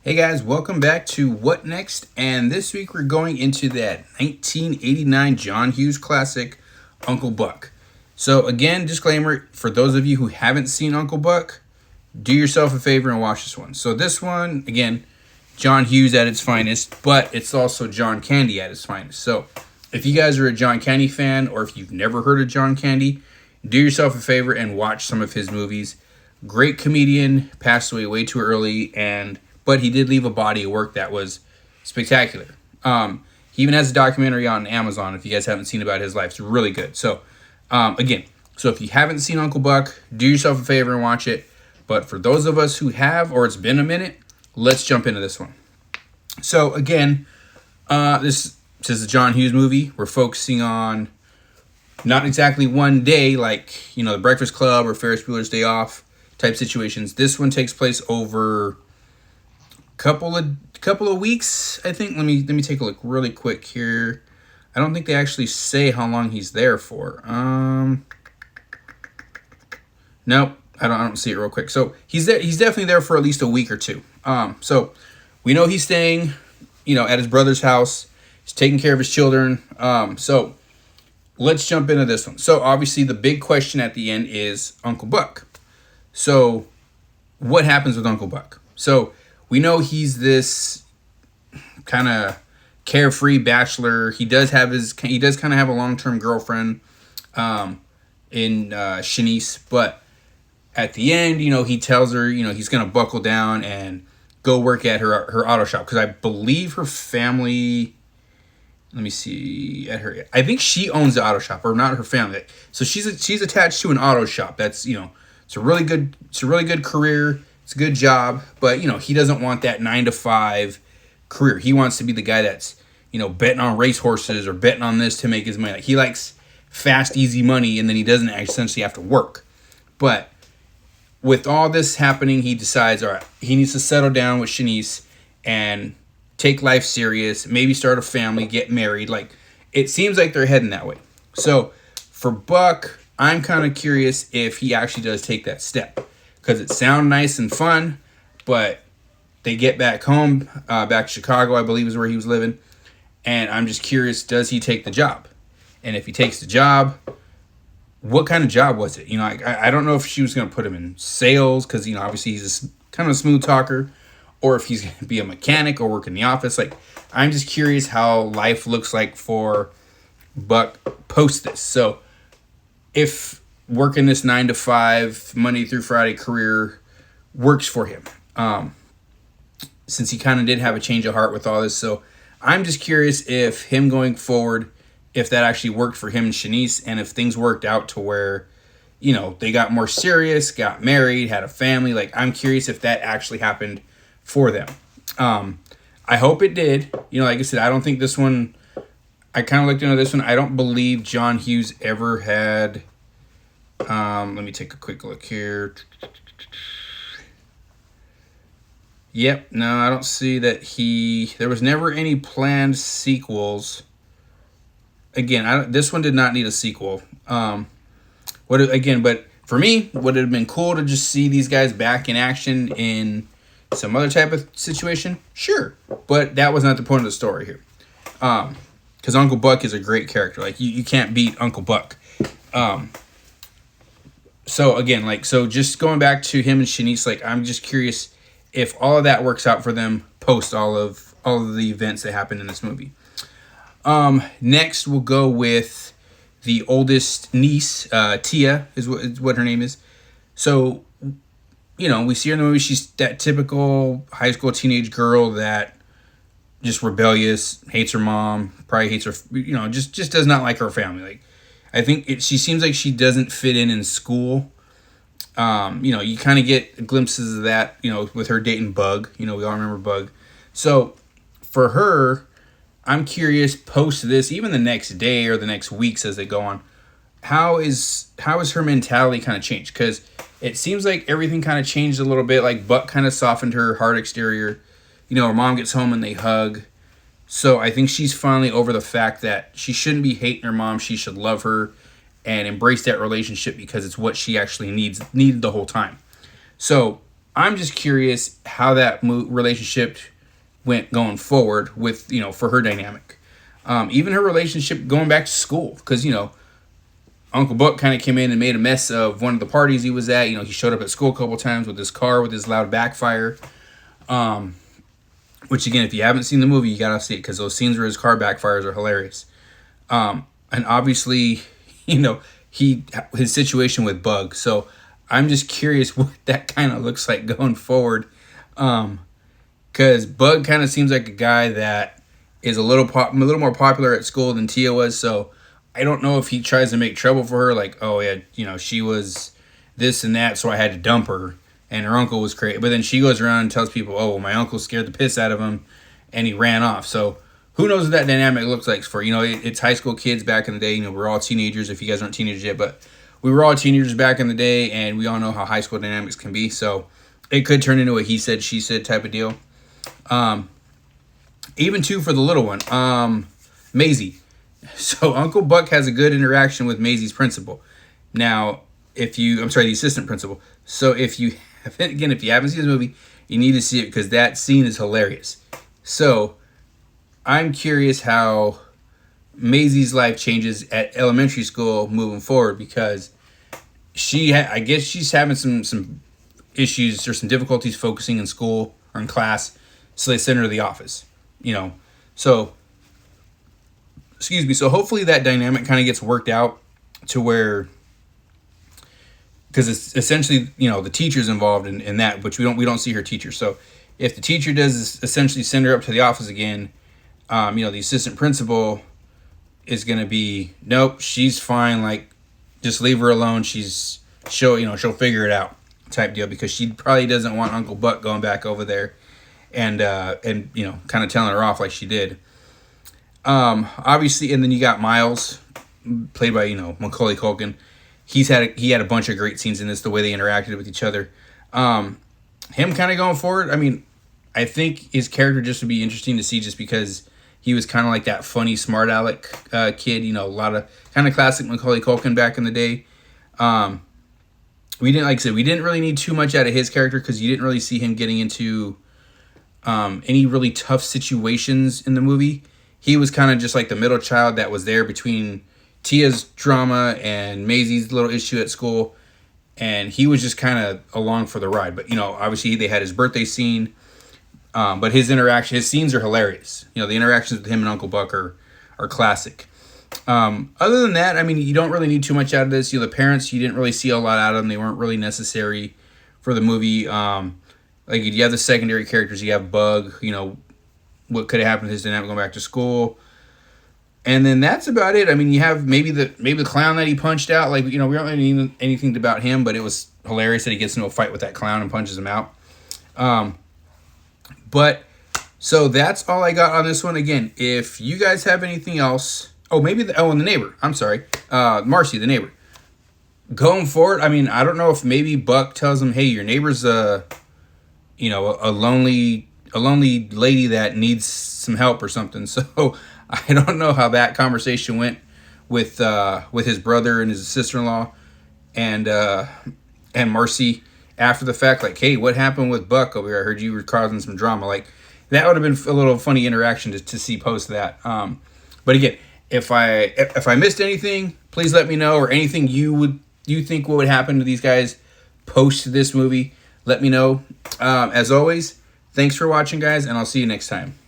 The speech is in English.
Hey guys, welcome back to What Next? And this week we're going into that 1989 John Hughes classic, Uncle Buck. So again, disclaimer, for those of you who haven't seen Uncle Buck, do yourself a favor and watch this one. So this one, again, John Hughes at its finest, but it's also John Candy at its finest. So if you guys are a John Candy fan, or if you've never heard of John Candy, do yourself a favor and watch some of his movies. Great comedian, passed away way too early, but he did leave a body of work that was spectacular. He even has a documentary on Amazon if you guys haven't seen about his life. It's really good. So, so if you haven't seen Uncle Buck, do yourself a favor and watch it. But for those of us who have, or it's been a minute, let's jump into this one. So again, this is a John Hughes movie. We're focusing on not exactly one day like, The Breakfast Club or Ferris Bueller's Day Off type situations. This one takes place over couple of weeks, I think. Let me take a look really quick here. I don't think they actually say how long he's there for. Nope, I don't see it real quick. So he's there. He's definitely there for at least a week or two. So we know he's staying, at his brother's house. He's taking care of his children. So let's jump into this one. So obviously the big question at the end is Uncle Buck. So what happens with Uncle Buck? So we know he's this kind of carefree bachelor. He does kind of have a long-term girlfriend in Shanice, but at the end, he tells her, he's going to buckle down and go work at her auto shop, because I believe her family, let me see, I think she owns the auto shop, or not her family. So she's attached to an auto shop. That's, it's a really good career. It's a good job, but, he doesn't want that 9-to-5 career. He wants to be the guy that's, betting on racehorses or betting on this to make his money. Like, he likes fast, easy money, and then he doesn't essentially have to work. But with all this happening, he decides, all right, he needs to settle down with Shanice and take life serious, maybe start a family, get married. Like, it seems like they're heading that way. So for Buck, I'm kind of curious if he actually does take that step. Because it sounds nice and fun, but they get back home, back to Chicago, I believe is where he was living. And I'm just curious, does he take the job? And if he takes the job, what kind of job was it? I don't know if she was going to put him in sales, because, obviously he's kind of a smooth talker, or if he's going to be a mechanic or work in the office. Like, I'm just curious how life looks like for Buck post this. So if working this 9-to-5 Monday through Friday career works for him, since he kind of did have a change of heart with all this. So I'm just curious if him going forward, if that actually worked for him and Shanice, and if things worked out to where, they got more serious, got married, had a family. Like, I'm curious if that actually happened for them. I hope it did. Like I said, I don't think this one, I kind of looked into this one. I don't believe John Hughes ever had, let me take a quick look here. Yep, no, I don't see that there was never any planned sequels. Again, this one did not need a sequel. But for me, would it have been cool to just see these guys back in action in some other type of situation? Sure, but that was not the point of the story here. Because Uncle Buck is a great character. Like, you can't beat Uncle Buck. So just going back to him and Shanice, like, I'm just curious if all of that works out for them post all of the events that happened in this movie. Next we'll go with the oldest niece, Tia is what her name is. So, we see her in the movie. She's that typical high school teenage girl that just rebellious, hates her mom, probably hates her, just does not like her family. Like, I think she seems like she doesn't fit in school. You kind of get glimpses of that, with her dating Bug. We all remember Bug. So for her, I'm curious post this, even the next day or the next weeks as they go on, how is her mentality kind of changed? Because it seems like everything kind of changed a little bit. Like, Buck kind of softened her hard exterior. Her mom gets home and they hug. So I think she's finally over the fact that she shouldn't be hating her mom. She should love her and embrace that relationship, because it's what she actually needed the whole time. So I'm just curious how that relationship went going forward with, for her dynamic. Even her relationship going back to school. Because, Uncle Buck kind of came in and made a mess of one of the parties he was at. He showed up at school a couple times with his car with his loud backfire. Which, again, if you haven't seen the movie, you got to see it. Because those scenes where his car backfires are hilarious. And obviously, his situation with Bug. So I'm just curious what that kind of looks like going forward. Because Bug kind of seems like a guy that is a little more popular at school than Tia was. So I don't know if he tries to make trouble for her. Like, oh, yeah, she was this and that, so I had to dump her. And her uncle was crazy. But then she goes around and tells people, oh, well, my uncle scared the piss out of him, and he ran off. So who knows what that dynamic looks like for, it's high school kids back in the day. We're all teenagers, if you guys aren't teenagers yet. But we were all teenagers back in the day, and we all know how high school dynamics can be. So it could turn into a he said, she said type of deal. Even, too, for the little one, Maisie. So Uncle Buck has a good interaction with Maisie's principal. Now, the assistant principal. So if you haven't seen this movie, you need to see it because that scene is hilarious. So I'm curious how Maisie's life changes at elementary school moving forward because I guess she's having some issues or some difficulties focusing in school or in class, so they send her to the office. So excuse me. So hopefully that dynamic kind of gets worked out to where, because it's essentially the teacher's involved in that, which we don't see her teacher. So if the teacher does essentially send her up to the office again, the assistant principal is going to be, nope, she's fine. Like, just leave her alone. She'll figure it out type deal, because she probably doesn't want Uncle Buck going back over there and kind of telling her off like she did. Obviously, and then you got Miles, played by, Macaulay Culkin. He had a bunch of great scenes in this, the way they interacted with each other. Him kind of going forward, I think his character just would be interesting to see, just because he was kind of like that funny, smart aleck kid, a lot of kind of classic Macaulay Culkin back in the day. We didn't really need too much out of his character because you didn't really see him getting into any really tough situations in the movie. He was kind of just like the middle child that was there between Tia's drama and Maisie's little issue at school, and he was just kind of along for the ride. But obviously they had his birthday scene, but his scenes are hilarious. The interactions with him and Uncle Buck are classic. Other than that, you don't really need too much out of this. The parents, you didn't really see a lot out of them. They weren't really necessary for the movie. Like, you have the secondary characters. You have Bug. What could have happened to his dynamic going back to school. And then that's about it. You have maybe the clown that he punched out. Like, we don't really need anything about him, but it was hilarious that he gets into a fight with that clown and punches him out. But so that's all I got on this one. Again, if you guys have anything else, and the neighbor. I'm sorry, Marcy, the neighbor. Going forward, I don't know if maybe Buck tells him, hey, your neighbor's a lonely lady that needs some help or something. So I don't know how that conversation went with his brother and his sister-in-law and Marcy after the fact. Like, hey, what happened with Buck over here? I heard you were causing some drama. Like, that would have been a little funny interaction to see post that. But again, if I missed anything, please let me know, or anything you think what would happen to these guys post this movie. Let me know. As always, thanks for watching, guys, and I'll see you next time.